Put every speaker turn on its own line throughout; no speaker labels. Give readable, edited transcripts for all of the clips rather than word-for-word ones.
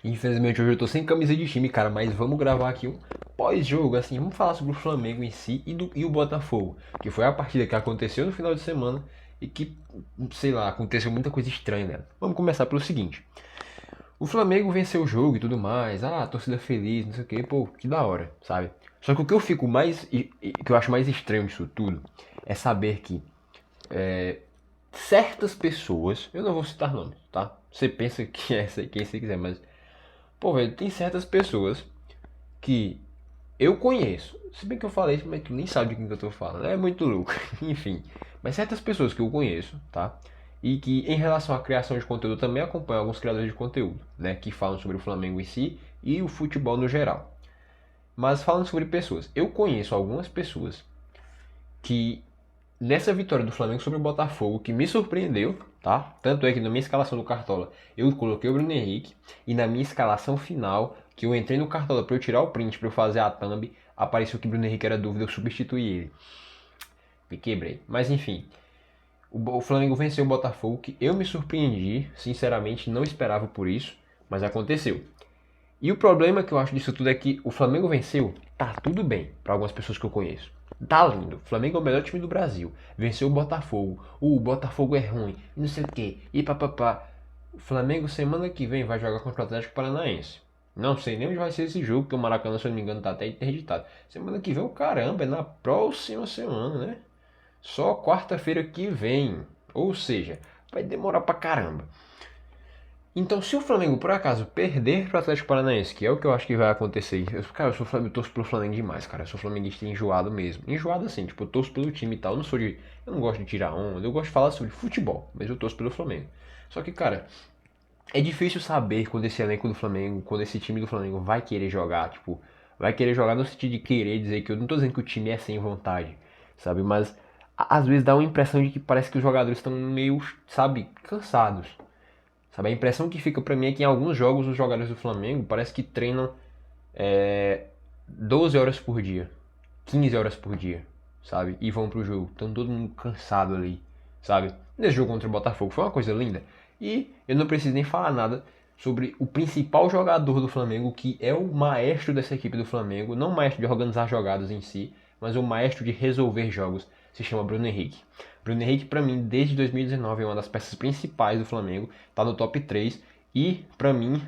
Infelizmente hoje eu tô sem camisa de time, cara, mas vamos gravar aqui um pós-jogo, assim, vamos falar sobre o Flamengo em si e o Botafogo, que foi a partida que aconteceu no final de semana e que, sei lá, aconteceu muita coisa estranha nela. Vamos começar pelo seguinte: o Flamengo venceu o jogo e tudo mais, a torcida feliz, não sei o que, pô, que da hora, sabe? Só que o que eu fico mais, que eu acho mais estranho disso tudo, é saber que certas pessoas, eu não vou citar nomes, tá? Você pensa que é quem você quiser, mas pô, velho, tem certas pessoas que eu conheço. Se bem que eu falei isso, mas tu nem sabe de quem que eu tô falando. É muito louco. Enfim. Mas certas pessoas que eu conheço, tá? E que em relação à criação de conteúdo também acompanham alguns criadores de conteúdo, né? Que falam sobre o Flamengo em si e o futebol no geral. Mas falando sobre pessoas, eu conheço algumas pessoas que nessa vitória do Flamengo sobre o Botafogo, que me surpreendeu, tá? Tanto é que na minha escalação do Cartola eu coloquei o Bruno Henrique e na minha escalação final, que eu entrei no Cartola para eu tirar o print para eu fazer a thumb, apareceu que o Bruno Henrique era dúvida, eu substituí ele. Me quebrei. Mas enfim, o Flamengo venceu o Botafogo, que eu me surpreendi, sinceramente não esperava por isso, mas aconteceu. E o problema que eu acho disso tudo é que o Flamengo venceu, tá tudo bem para algumas pessoas que eu conheço. Tá lindo. O Flamengo é o melhor time do Brasil. Venceu o Botafogo. O Botafogo é ruim. Não sei o que. E papapá. O Flamengo semana que vem vai jogar contra o Atlético Paranaense. Não sei nem onde vai ser esse jogo, porque o Maracanã, se eu não me engano, tá até interditado. Semana que vem, o caramba, é na próxima semana, né? Só quarta-feira que vem. Ou seja, vai demorar pra caramba. Então, se o Flamengo por acaso perder pro Atlético Paranaense, que é o que eu acho que vai acontecer, eu torço pro Flamengo demais, cara. Eu sou flamenguista enjoado mesmo. Enjoado assim, tipo, eu torço pelo time e tal. Eu não gosto de tirar onda, eu gosto de falar sobre futebol, mas eu torço pelo Flamengo. Só que, cara, é difícil saber quando esse elenco do Flamengo, quando esse time do Flamengo vai querer jogar, tipo, vai querer jogar no sentido de querer dizer que eu não tô dizendo que o time é sem vontade, sabe? Mas às vezes dá uma impressão de que parece que os jogadores estão meio, sabe, cansados. Sabe, a impressão que fica pra mim é que em alguns jogos os jogadores do Flamengo parece que treinam 12 horas por dia, 15 horas por dia, sabe? E vão pro jogo. Estão todo mundo cansado ali, sabe? Nesse jogo contra o Botafogo foi uma coisa linda. E eu não preciso nem falar nada sobre o principal jogador do Flamengo, que é o maestro dessa equipe do Flamengo, não o maestro de organizar jogadas em si, mas o maestro de resolver jogos, se chama Bruno Henrique. Bruno Henrique, pra mim, desde 2019 é uma das peças principais do Flamengo, tá no top 3 e, pra mim,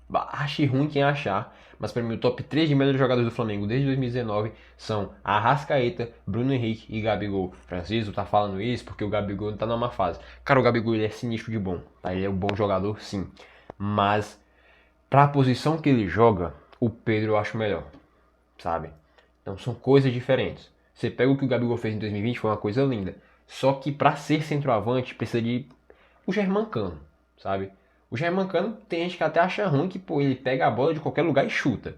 ache ruim quem achar, mas para mim o top 3 de melhores jogadores do Flamengo desde 2019 são Arrascaeta, Bruno Henrique e Gabigol. Francisco tá falando isso porque o Gabigol não tá numa fase. Cara, o Gabigol ele é sinistro de bom, tá? Ele é um bom jogador, sim. Mas pra posição que ele joga, o Pedro eu acho melhor, sabe? Então são coisas diferentes. Você pega o que o Gabigol fez em 2020, foi uma coisa linda. Só que pra ser centroavante precisa de o Germancano, sabe? O Germancano tem gente que até acha ruim que pô, ele pega a bola de qualquer lugar e chuta.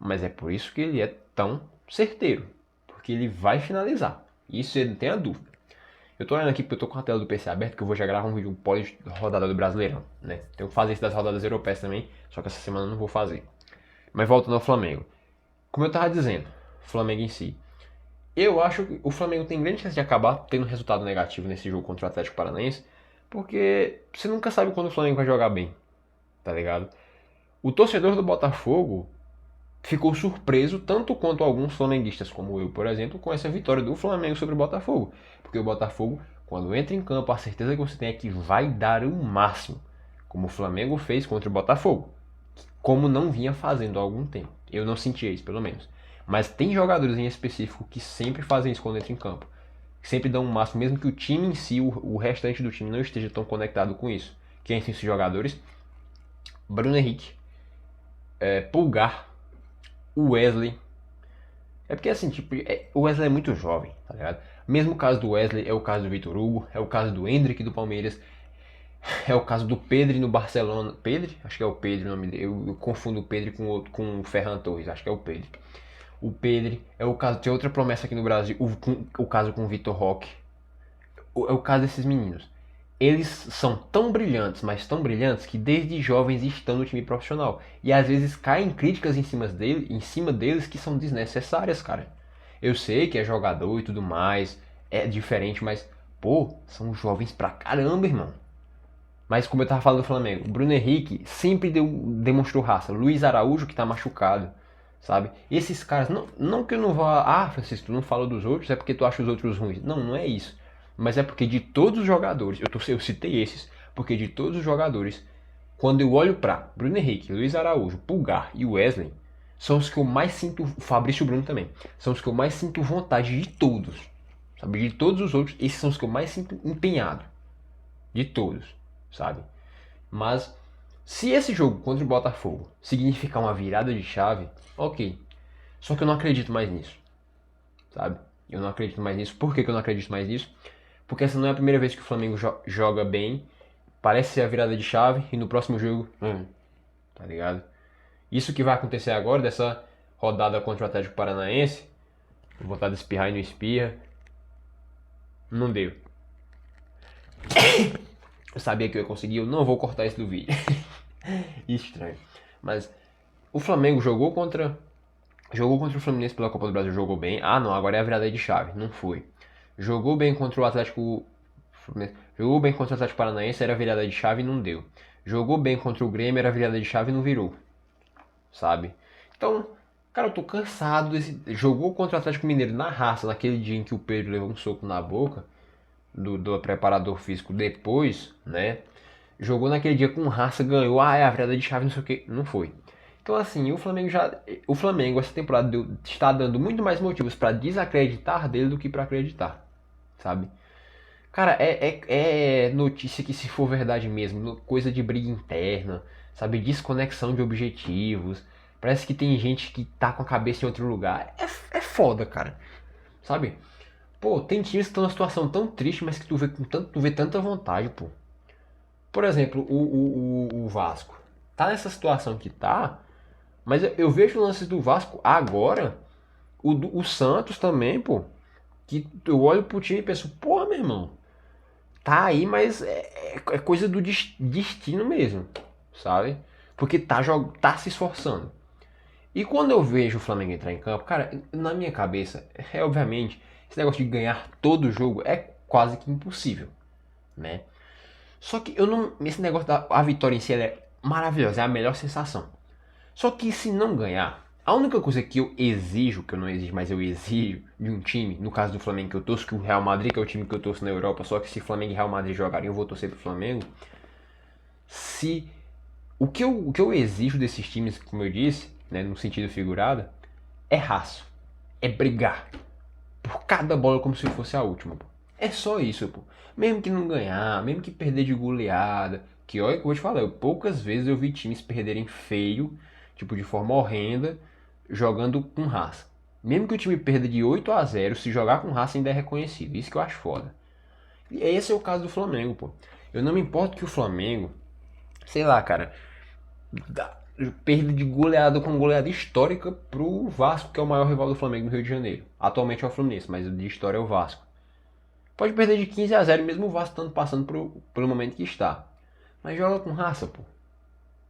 Mas é por isso que ele é tão certeiro. Porque ele vai finalizar. Isso ele não tem a dúvida. Eu tô olhando aqui porque eu tô com a tela do PC aberto que eu vou já gravar um vídeo pós-rodada do Brasileirão, né? Tenho que fazer isso das rodadas europeias também, só que essa semana eu não vou fazer. Mas voltando ao Flamengo. Como eu tava dizendo, Flamengo em si. Eu acho que o Flamengo tem grande chance de acabar tendo resultado negativo nesse jogo contra o Atlético Paranaense, porque você nunca sabe quando o Flamengo vai jogar bem, tá ligado? O torcedor do Botafogo ficou surpreso tanto quanto alguns flamenguistas, como eu, por exemplo, com essa vitória do Flamengo sobre o Botafogo. Porque o Botafogo, quando entra em campo, a certeza que você tem é que vai dar o máximo, como o Flamengo fez contra o Botafogo, como não vinha fazendo há algum tempo. Eu não senti isso, pelo menos. Mas tem jogadores em específico que sempre fazem isso quando entram em campo. Sempre dão o máximo, mesmo que o time em si, o restante do time não esteja tão conectado com isso. Quem são esses jogadores? Bruno Henrique, Pulgar, o Wesley. É porque assim, tipo, o Wesley é muito jovem, tá ligado? Mesmo caso do Wesley é o caso do Vitor Hugo, é o caso do Endrick do Palmeiras, é o caso do Pedri no Barcelona. Pedri? Acho que é o Pedri o nome dele. Eu confundo o Pedri com o Ferran Torres, acho que é o Pedri. O Pedri é o caso de outra promessa aqui no Brasil, o caso com o Vitor Roque. É o caso desses meninos. Eles são tão brilhantes, mas tão brilhantes, que desde jovens estão no time profissional. E às vezes caem críticas em cima deles que são desnecessárias, cara. Eu sei que é jogador e tudo mais, é diferente, mas, pô, são jovens pra caramba, irmão. Mas como eu tava falando do Flamengo, o Bruno Henrique sempre demonstrou raça. Luiz Araújo que tá machucado, sabe? Esses caras, não que eu não vá... Ah, Francisco, tu não fala dos outros, é porque tu acha os outros ruins. Não, não é isso. Mas é porque de todos os jogadores, eu citei esses, porque de todos os jogadores, quando eu olho pra Bruno Henrique, Luiz Araújo, Pulgar e Wesley, são os que eu mais sinto, Fabrício Bruno também, são os que eu mais sinto vontade de todos. Sabe? De todos os outros, esses são os que eu mais sinto empenhado. De todos, sabe? Mas se esse jogo contra o Botafogo significar uma virada de chave, ok. Só que eu não acredito mais nisso, sabe? Eu não acredito mais nisso. Por que eu não acredito mais nisso? Porque essa não é a primeira vez que o Flamengo joga bem, parece ser a virada de chave e no próximo jogo, tá ligado? Isso que vai acontecer agora, dessa rodada contra o Atlético Paranaense, vou voltar a espirrar e não espirra, não deu. Eu sabia que eu ia conseguir, eu não vou cortar isso do vídeo. Estranho. Mas o Flamengo jogou contra o Fluminense pela Copa do Brasil, jogou bem. Ah, não, agora é a virada de chave. Não foi. Jogou bem contra o Atlético. Jogou bem contra o Atlético Paranaense, era virada de chave e não deu. Jogou bem contra o Grêmio, era virada de chave e não virou. Sabe? Então, cara, eu tô cansado desse. Jogou contra o Atlético Mineiro na raça, naquele dia em que o Pedro levou um soco na boca do preparador físico depois, né? Jogou naquele dia com raça, ganhou, é a virada de chave, não sei o que. Não foi. Então assim, o Flamengo essa temporada está dando muito mais motivos para desacreditar dele do que para acreditar, sabe? Cara, é notícia que se for verdade mesmo, coisa de briga interna, sabe? Desconexão de objetivos. Parece que tem gente que tá com a cabeça em outro lugar. É foda, cara. Sabe? Pô, tem times que estão numa situação tão triste, mas que tu vê tanta vontade, pô. Por exemplo, o Vasco. Tá nessa situação que tá, mas eu vejo lances do Vasco agora, o Santos também, pô. Que eu olho pro time e penso, porra, meu irmão, tá aí, mas é coisa do destino mesmo, sabe? Porque tá se esforçando. E quando eu vejo o Flamengo entrar em campo, cara, na minha cabeça, obviamente, esse negócio de ganhar todo jogo é quase que impossível, né? Só que eu não. Esse negócio da a vitória em si ela é maravilhosa, é a melhor sensação. Só que se não ganhar, a única coisa que eu exijo, que eu não exijo, mas eu exijo de um time, no caso do Flamengo que eu torço, que o Real Madrid, que é o time que eu torço na Europa, só que se Flamengo e Real Madrid jogarem, eu vou torcer pro Flamengo. Se. O que eu exijo desses times, como eu disse, né, no sentido figurado, é raço. É brigar. Por cada bola como se fosse a última, pô. É só isso, pô. Mesmo que não ganhar, mesmo que perder de goleada. Que olha que eu vou te falar, poucas vezes eu vi times perderem feio, tipo de forma horrenda, jogando com raça. Mesmo que o time perda de 8-0, se jogar com raça ainda é reconhecido. Isso que eu acho foda. E esse é o caso do Flamengo, pô. Eu não me importo que o Flamengo, sei lá, cara, perda de goleada com goleada histórica pro Vasco, que é o maior rival do Flamengo no Rio de Janeiro. Atualmente é o Fluminense, mas de história é o Vasco. Pode perder de 15-0, mesmo o Vasco estando passando pelo momento que está. Mas joga com raça, pô.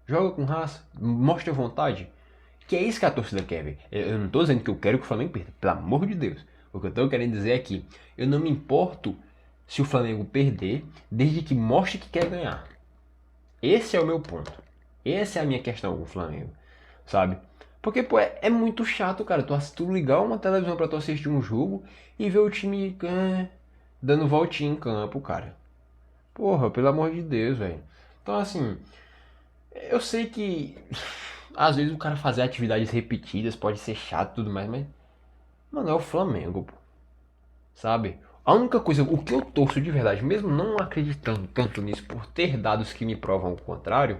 Joga com raça. Mostra vontade. Que é isso que a torcida quer ver. Eu não estou dizendo que eu quero que o Flamengo perda. Pelo amor de Deus. O que eu estou querendo dizer é que eu não me importo se o Flamengo perder, desde que mostre que quer ganhar. Esse é o meu ponto. Essa é a minha questão com o Flamengo. Sabe? Porque, pô, é muito chato, cara. Tu ligar uma televisão pra tu assistir um jogo e ver o time dando voltinha em campo, cara. Porra, pelo amor de Deus, velho. Então, assim, eu sei que às vezes o cara fazer atividades repetidas pode ser chato e tudo mais, mas, mano, é o Flamengo, pô. Sabe? A única coisa, o que eu torço de verdade, mesmo não acreditando tanto nisso, por ter dados que me provam o contrário,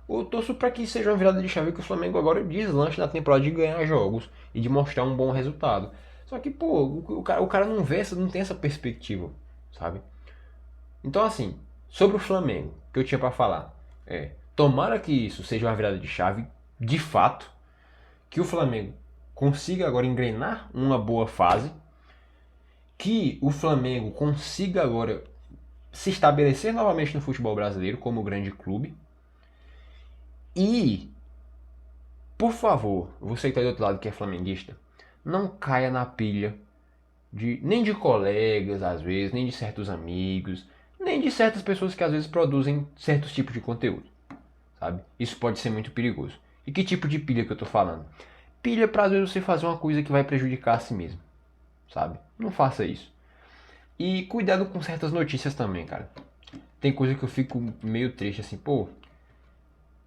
eu torço pra que seja uma virada de chave que o Flamengo agora deslanche na temporada de ganhar jogos e de mostrar um bom resultado. Só que, pô, o cara não vê, não tem essa perspectiva, sabe? Então, assim, sobre o Flamengo, que eu tinha pra falar, tomara que isso seja uma virada de chave, de fato, que o Flamengo consiga agora engrenar uma boa fase, que o Flamengo consiga agora se estabelecer novamente no futebol brasileiro como grande clube. E, por favor, você que está do outro lado que é flamenguista, não caia na pilha nem de colegas às vezes, nem de certos amigos, nem de certas pessoas que às vezes produzem certos tipos de conteúdo, sabe? Isso pode ser muito perigoso. E que tipo de pilha que eu tô falando? Pilha pra às vezes você fazer uma coisa que vai prejudicar a si mesmo, sabe? Não faça isso. E cuidado com certas notícias também, cara. Tem coisa que eu fico meio triste assim, pô.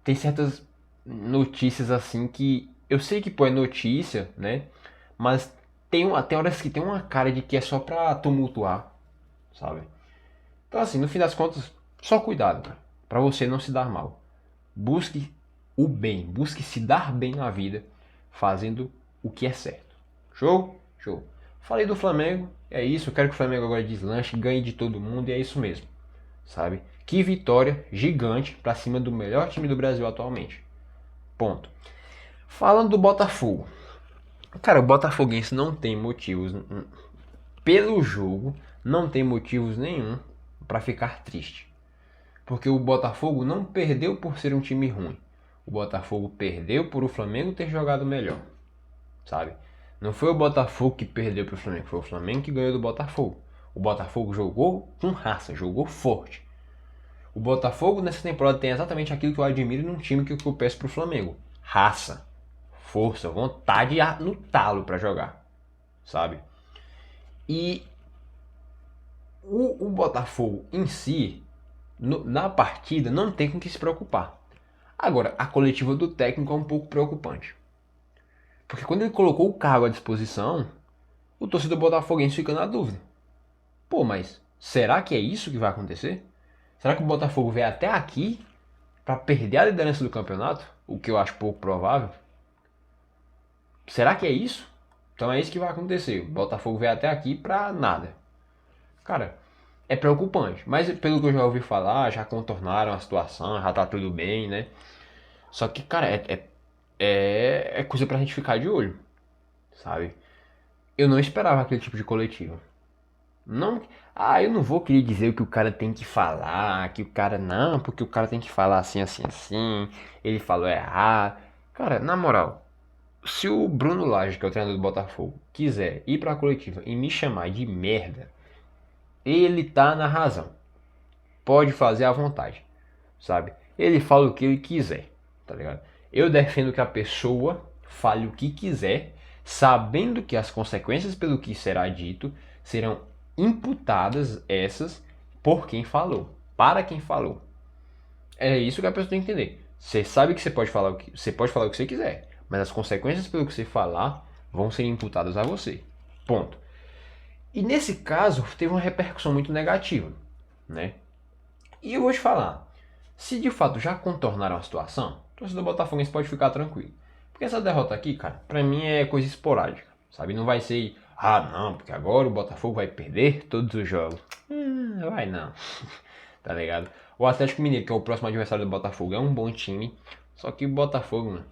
Tem certas notícias assim que eu sei que pô é notícia, né? Mas tem horas que tem uma cara de que é só pra tumultuar, sabe? Então assim, no fim das contas, só cuidado, cara, pra você não se dar mal. Busque o bem, busque se dar bem na vida, fazendo o que é certo. Show? Show. Falei do Flamengo, é isso, eu quero que o Flamengo agora deslanche, ganhe de todo mundo e é isso mesmo, sabe? Que vitória gigante pra cima do melhor time do Brasil atualmente. Ponto. Falando do Botafogo. Cara, o Botafoguense não tem motivos pelo jogo, não tem motivos nenhum pra ficar triste. Porque o Botafogo não perdeu por ser um time ruim. O Botafogo perdeu por o Flamengo ter jogado melhor, sabe? Não foi o Botafogo que perdeu para o Flamengo, foi o Flamengo que ganhou do Botafogo. O Botafogo jogou com raça, jogou forte. O Botafogo nessa temporada tem exatamente aquilo que eu admiro num time que eu peço pro Flamengo: raça, força, vontade no talo para jogar, sabe? E o Botafogo em si, na partida, não tem com que se preocupar. Agora, a coletiva do técnico é um pouco preocupante. Porque quando ele colocou o cargo à disposição, o torcedor botafoguense fica na dúvida. Pô, mas será que é isso que vai acontecer? Será que o Botafogo veio até aqui para perder a liderança do campeonato? O que eu acho pouco provável. Será que é isso? Então é isso que vai acontecer. O Botafogo veio até aqui pra nada. Cara, é preocupante. Mas pelo que eu já ouvi falar, já contornaram a situação, já tá tudo bem, né? Só que, cara, é coisa pra gente ficar de olho, sabe? Eu não esperava aquele tipo de coletiva. Não, eu não vou querer dizer o que o cara tem que falar, que o cara não, porque o cara tem que falar assim, assim, assim. Ele falou errado. Cara, na moral, se o Bruno Lage, que é o treinador do Botafogo, quiser ir pra coletiva e me chamar de merda, ele tá na razão. Pode fazer à vontade, sabe? Ele fala o que ele quiser, tá ligado? Eu defendo que a pessoa fale o que quiser, sabendo que as consequências pelo que será dito serão imputadas essas por quem falou, para quem falou. É isso que a pessoa tem que entender. Você sabe que você pode falar o que você quiser, mas as consequências pelo que você falar vão ser imputadas a você. Ponto. E nesse caso teve uma repercussão muito negativa, né? E eu vou te falar, se de fato já contornaram a situação, o torcedor botafoguense pode ficar tranquilo. Porque essa derrota aqui, cara, pra mim é coisa esporádica, sabe? Não vai ser, não, porque agora o Botafogo vai perder todos os jogos. Vai não, tá ligado? O Atlético Mineiro, que é o próximo adversário do Botafogo, é um bom time, só que o Botafogo, mano,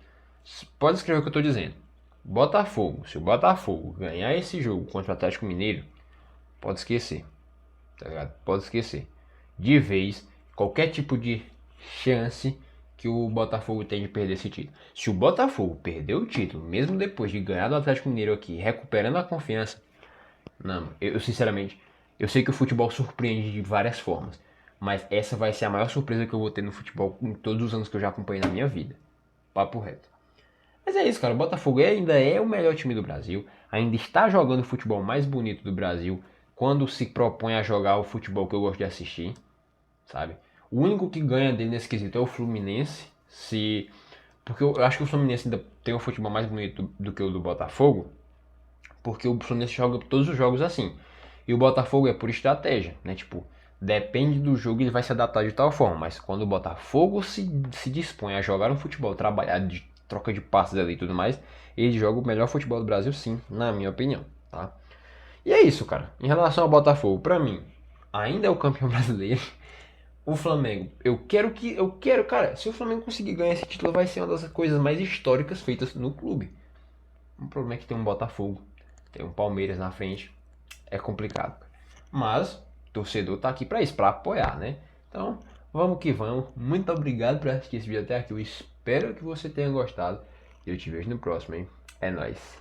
pode escrever o que eu tô dizendo. Botafogo, se o Botafogo ganhar esse jogo contra o Atlético Mineiro, pode esquecer, tá ligado? Pode esquecer. De vez, qualquer tipo de chance que o Botafogo tem de perder esse título. Se o Botafogo perder o título, mesmo depois de ganhar do Atlético Mineiro aqui, recuperando a confiança, não, eu sinceramente, eu sei que o futebol surpreende de várias formas, mas essa vai ser a maior surpresa que eu vou ter no futebol em todos os anos que eu já acompanhei na minha vida. Papo reto. Mas é isso, cara. O Botafogo ainda é o melhor time do Brasil. Ainda está jogando o futebol mais bonito do Brasil quando se propõe a jogar o futebol que eu gosto de assistir, sabe? O único que ganha dele nesse quesito é o Fluminense. Porque eu acho que o Fluminense ainda tem um futebol mais bonito do que o do Botafogo. Porque o Fluminense joga todos os jogos assim. E o Botafogo é por estratégia, né? Tipo, depende do jogo ele vai se adaptar de tal forma. Mas quando o Botafogo se dispõe a jogar um futebol trabalhado de troca de passes ali e tudo mais, ele joga o melhor futebol do Brasil sim, na minha opinião, tá? E é isso, cara. Em relação ao Botafogo, pra mim, ainda é o campeão brasileiro. O Flamengo, cara, se o Flamengo conseguir ganhar esse título, vai ser uma das coisas mais históricas feitas no clube. O problema é que tem um Botafogo, tem um Palmeiras na frente, é complicado. Mas, o torcedor tá aqui pra isso, pra apoiar, né? Então, vamos que vamos. Muito obrigado por assistir esse vídeo até aqui. Eu espero que você tenha gostado. E eu te vejo no próximo, hein? É nóis.